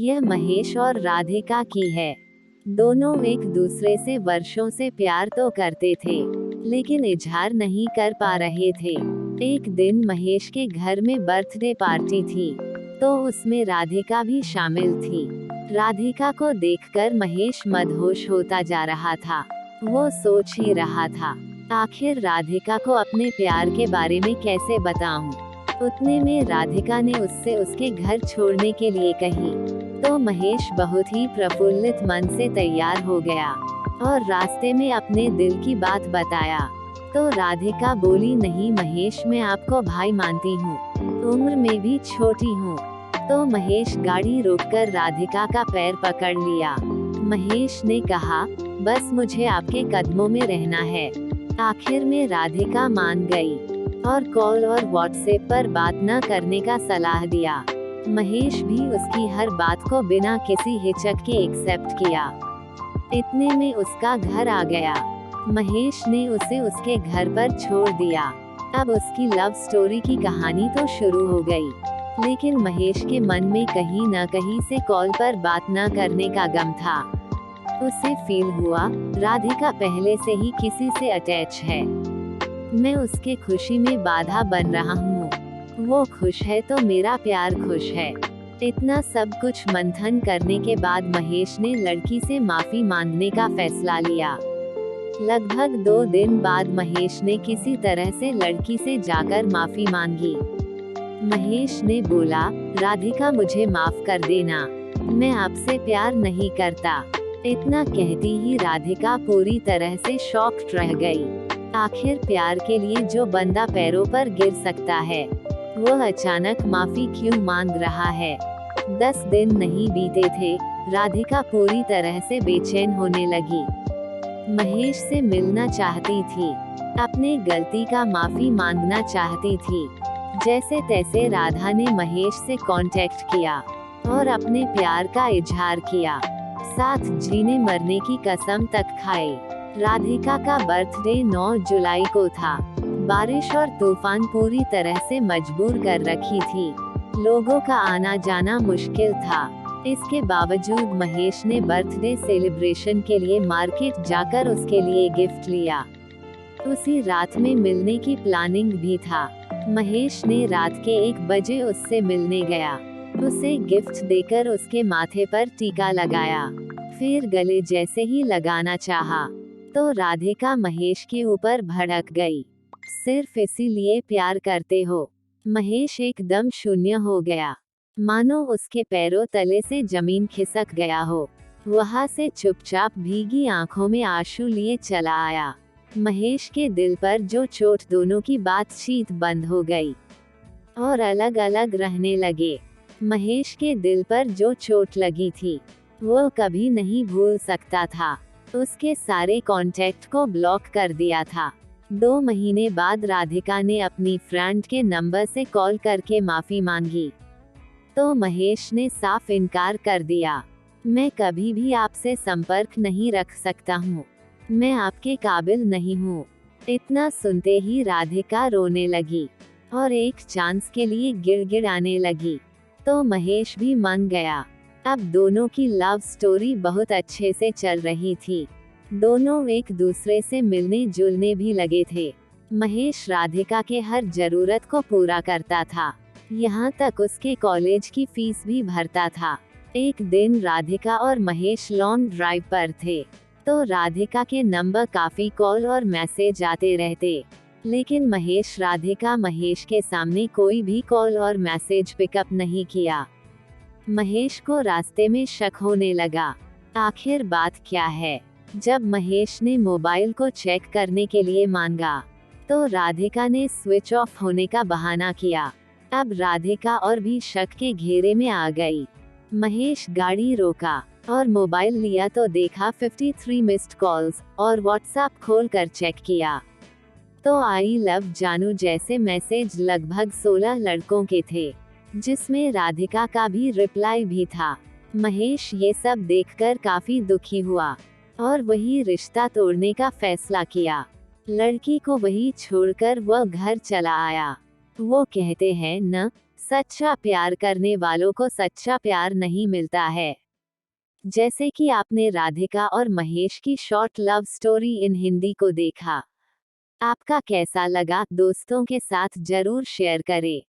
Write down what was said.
यह महेश और राधिका की है। दोनों एक दूसरे से वर्षों से प्यार तो करते थे, लेकिन इजहार नहीं कर पा रहे थे। एक दिन महेश के घर में बर्थडे पार्टी थी, तो उसमें राधिका भी शामिल थी। राधिका को देखकर महेश मदहोश होता जा रहा था। वो सोच ही रहा था, आखिर राधिका को अपने प्यार के बारे में कैसे बताऊं। उतने में राधिका ने उससे उसके घर छोड़ने के लिए कही, तो महेश बहुत ही प्रफुल्लित मन से तैयार हो गया और रास्ते में अपने दिल की बात बताया। तो राधिका बोली, नहीं महेश, मैं आपको भाई मानती हूँ, उम्र में भी छोटी हूँ। तो महेश गाड़ी रोककर राधिका का पैर पकड़ लिया। महेश ने कहा, बस मुझे आपके कदमों में रहना है। आखिर में राधिका मान गई और कॉल और व्हाट्सएप पर बात न करने का सलाह दिया। महेश भी उसकी हर बात को बिना किसी हिचक के एक्सेप्ट किया। इतने में उसका घर आ गया। महेश ने उसे उसके घर पर छोड़ दिया। अब उसकी लव स्टोरी की कहानी तो शुरू हो गई, लेकिन महेश के मन में कहीं न कहीं से कॉल पर बात न करने का गम था। उसे फील हुआ, राधिका पहले से ही किसी से अटैच है। मैं उसके खुशी में बाधा बन रहा हूँ। वो खुश है तो मेरा प्यार खुश है। इतना सब कुछ मंथन करने के बाद महेश ने लड़की से माफी मांगने का फैसला लिया। लगभग 2 दिन बाद महेश ने किसी तरह से लड़की से जाकर माफी मांगी। महेश ने बोला, राधिका मुझे माफ कर देना, मैं आपसे प्यार नहीं करता। इतना कहती ही राधिका पूरी तरह से शॉक्ड रह गई। आखिर प्यार के लिए जो बंदा पैरों पर गिर सकता है, वह अचानक माफी क्यों मांग रहा है। 10 दिन नहीं बीते थे, राधिका पूरी तरह से बेचैन होने लगी। महेश से मिलना चाहती थी, अपने गलती का माफी मांगना चाहती थी। जैसे तैसे राधा ने महेश से कांटेक्ट किया और अपने प्यार का इजहार किया। साथ जीने मरने की कसम तक खाई। राधिका का बर्थडे 9 जुलाई को था। बारिश और तूफान पूरी तरह से मजबूर कर रखी थी। लोगों का आना जाना मुश्किल था। इसके बावजूद महेश ने बर्थडे सेलिब्रेशन के लिए मार्केट जाकर उसके लिए गिफ्ट लिया। उसी रात में मिलने की प्लानिंग भी था। महेश ने रात के 1 बजे उससे मिलने गया। उसे गिफ्ट देकर उसके माथे पर टीका लगाया, फिर गले जैसे ही लगाना चाहा, तो राधिका महेश के ऊपर भड़क गई। सिर्फ इसीलिए प्यार करते हो। महेश एकदम शून्य हो गया, मानो उसके पैरों तले से जमीन खिसक गया हो। वहां से चुपचाप भीगी आंखों में आंसू लिए चला आया। महेश के दिल पर जो चोट, दोनों की बातचीत बंद हो गई और अलग अलग रहने लगे। महेश के दिल पर जो चोट लगी थी, वो कभी नहीं भूल सकता था। उसके सारे कांटेक्ट को ब्लॉक कर दिया था। 2 महीने बाद राधिका ने अपनी फ्रेंड के नंबर से कॉल करके माफी मांगी, तो महेश ने साफ इनकार कर दिया। मैं कभी भी आपसे संपर्क नहीं रख सकता हूँ, मैं आपके काबिल नहीं हूँ। इतना सुनते ही राधिका रोने लगी और एक चांस के लिए गिड़गिड़ाने लगी। तो महेश भी मान गया। अब दोनों की लव स्टोरी बहुत अच्छे से चल रही थी। दोनों एक दूसरे से मिलने जुलने भी लगे थे। महेश राधिका के हर जरूरत को पूरा करता था, यहाँ तक उसके कॉलेज की फीस भी भरता था। एक दिन राधिका और महेश लॉन्ग ड्राइव पर थे, तो राधिका के नंबर काफी कॉल और मैसेज आते रहते, लेकिन महेश के सामने कोई भी कॉल और मैसेज पिकअप नहीं किया। महेश को रास्ते में शक होने लगा, आखिर बात क्या है। जब महेश ने मोबाइल को चेक करने के लिए मांगा, तो राधिका ने स्विच ऑफ होने का बहाना किया। अब राधिका और भी शक के घेरे में आ गई। महेश गाड़ी रोका और मोबाइल लिया तो देखा 53 मिस्ड कॉल्स, और व्हाट्सएप खोलकर चेक किया तो आई लव जानू जैसे मैसेज लगभग 16 लड़कों के थे, जिसमें राधिका का भी रिप्लाई भी था। महेश ये सब देखकर काफी दुखी हुआ और वही रिश्ता तोड़ने का फैसला किया। लड़की को वही छोड़कर वह घर चला आया। वो कहते हैं न, सच्चा प्यार करने वालों को सच्चा प्यार नहीं मिलता है। जैसे कि आपने राधिका और महेश की short love story in Hindi को देखा। आपका कैसा लगा दोस्तों के साथ जरूर शेयर करें।